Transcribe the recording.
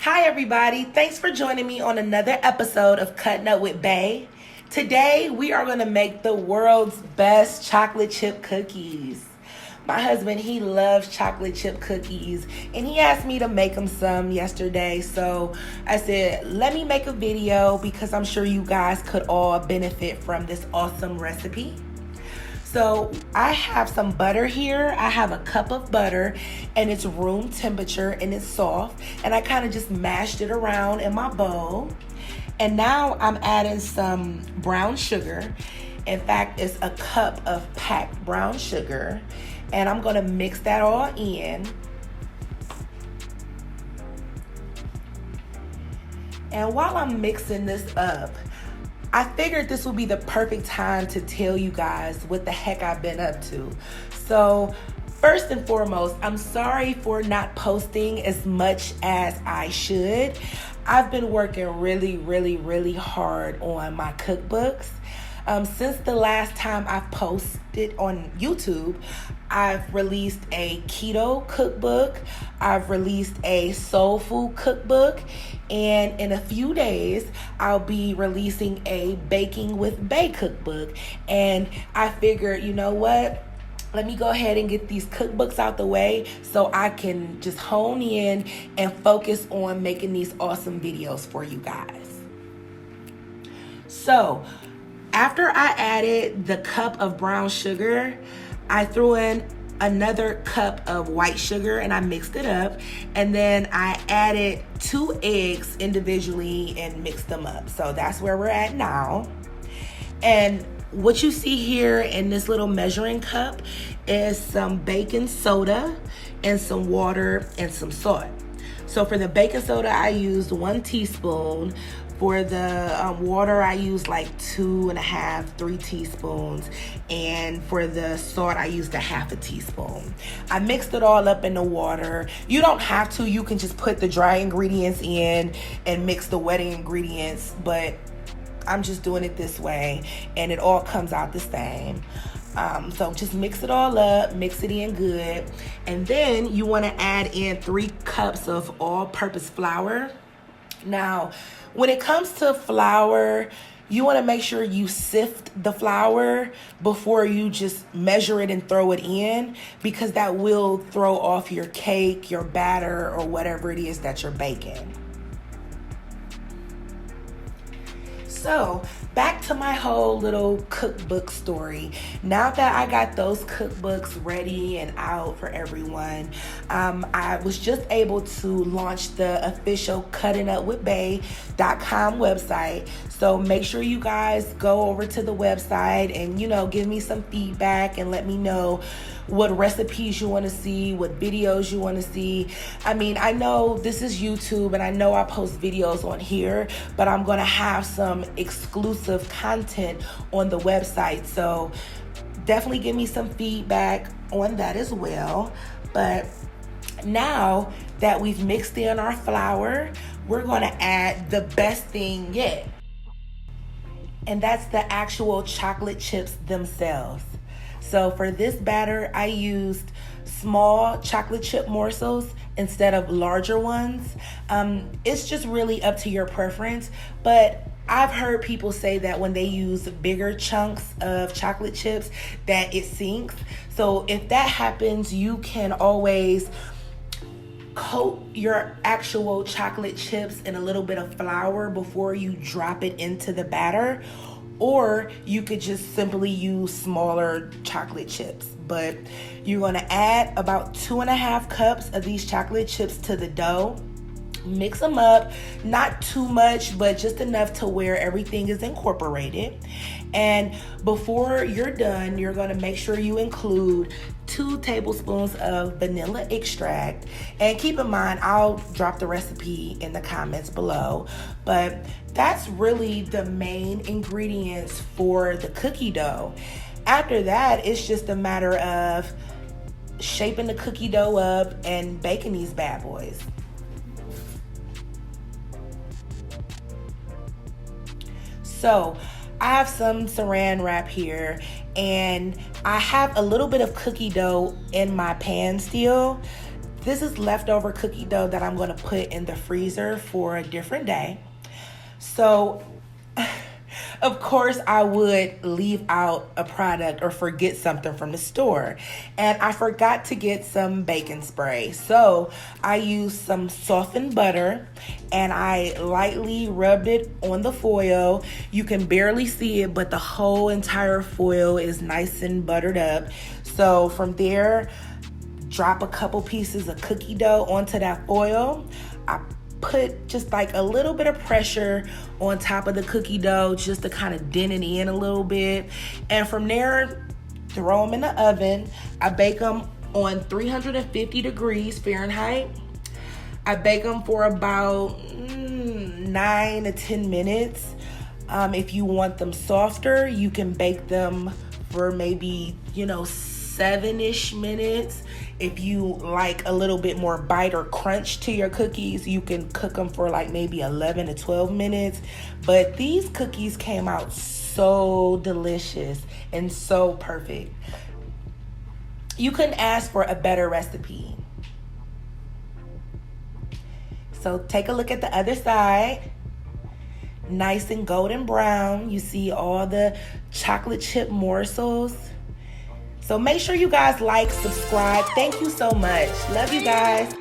Hi everybody, thanks for joining me on another episode of Cuttin' Up with Bae. Today we are going to make the world's best chocolate chip cookies. My husband, he loves chocolate chip cookies and he asked me to make him some yesterday. So I said, let me make a video because I'm sure you guys could all benefit from this awesome recipe. So I have some butter here. I have a cup of butter and it's room temperature and it's soft. And I kind of just mashed it around in my bowl. And now I'm adding some brown sugar. In fact, it's a cup of packed brown sugar. And I'm gonna mix that all in. And while I'm mixing this up, I figured this would be the perfect time to tell you guys what the heck I've been up to. So first and foremost, I'm sorry for not posting as much as I should. I've been working really hard on my cookbooks. Since the last time I've posted on YouTube, I've released a keto cookbook, I've released a soul food cookbook, and in a few days, I'll be releasing a baking with Bae cookbook. And I figured, you know what? Let me go ahead and get these cookbooks out the way so I can just hone in and focus on making these awesome videos for you guys. So, after I added the cup of brown sugar, I threw in another cup of white sugar and I mixed it up. And then I added 2 eggs individually and mixed them up. So that's where we're at now. And what you see here in this little measuring cup is some baking soda and some water and some salt. So for the baking soda, I used 1 teaspoon. For the water, I used like 2.5, 3 teaspoons. And for the salt, I used 1/2 teaspoon. I mixed it all up in the water. You don't have to. You can just put the dry ingredients in and mix the wet ingredients. But I'm just doing it this way. And it all comes out the same. So just mix it all up, mix it in good. And then you want to add in 3 cups of all-purpose flour. Now, when it comes to flour, you want to make sure you sift the flour before you just measure it and throw it in, because that will throw off your cake, your batter, or whatever it is that you're baking. So, back to my whole little cookbook story. Now that I got those cookbooks ready and out for everyone, I was just able to launch the official cuttinupwithbae.com website. So make sure you guys go over to the website and, give me some feedback and let me know what recipes you want to see, what videos you want to see. I mean, I know this is YouTube and I know I post videos on here, but I'm going to have some exclusive content on the website. So definitely give me some feedback on that as well. But now that we've mixed in our flour, we're going to add the best thing yet. And that's the actual chocolate chips themselves. So for this batter, I used small chocolate chip morsels instead of larger ones. It's just really up to your preference, but I've heard people say that when they use bigger chunks of chocolate chips that it sinks. So if that happens, you can always coat your actual chocolate chips in a little bit of flour before you drop it into the batter. Or you could just simply use smaller chocolate chips. But you're going to add about 2.5 cups of these chocolate chips to the dough. Mix them up, not too much, but just enough to where everything is incorporated. And before you're done, you're going to make sure you include 2 tablespoons of vanilla extract. And keep in mind, I'll drop the recipe in the comments below. But that's really the main ingredients for the cookie dough. After that, it's just a matter of shaping the cookie dough up and baking these bad boys. So I have some saran wrap here and I have a little bit of cookie dough in my pan still. this is leftover cookie dough that I'm going to put in the freezer for a different day. So of course, I would leave out a product or forget something from the store. And I forgot to get some baking spray. So I used some softened butter and I lightly rubbed it on the foil. You can barely see it, but the whole entire foil is nice and buttered up. So from there, drop a couple pieces of cookie dough onto that foil. I put just like a little bit of pressure on top of the cookie dough just to kind of dent it in a little bit. And from there, throw them in the oven. I bake them on 350 degrees Fahrenheit. I bake them for about 9 to 10 minutes. If you want them softer, you can bake them for maybe, 7-ish minutes. If you like a little bit more bite or crunch to your cookies, you can cook them for like maybe 11 to 12 minutes. But these cookies came out so delicious and so perfect. You couldn't ask for a better recipe. So take a look at the other side. Nice and golden brown. You see all the chocolate chip morsels. So make sure you guys like, subscribe. Thank you so much. Love you guys.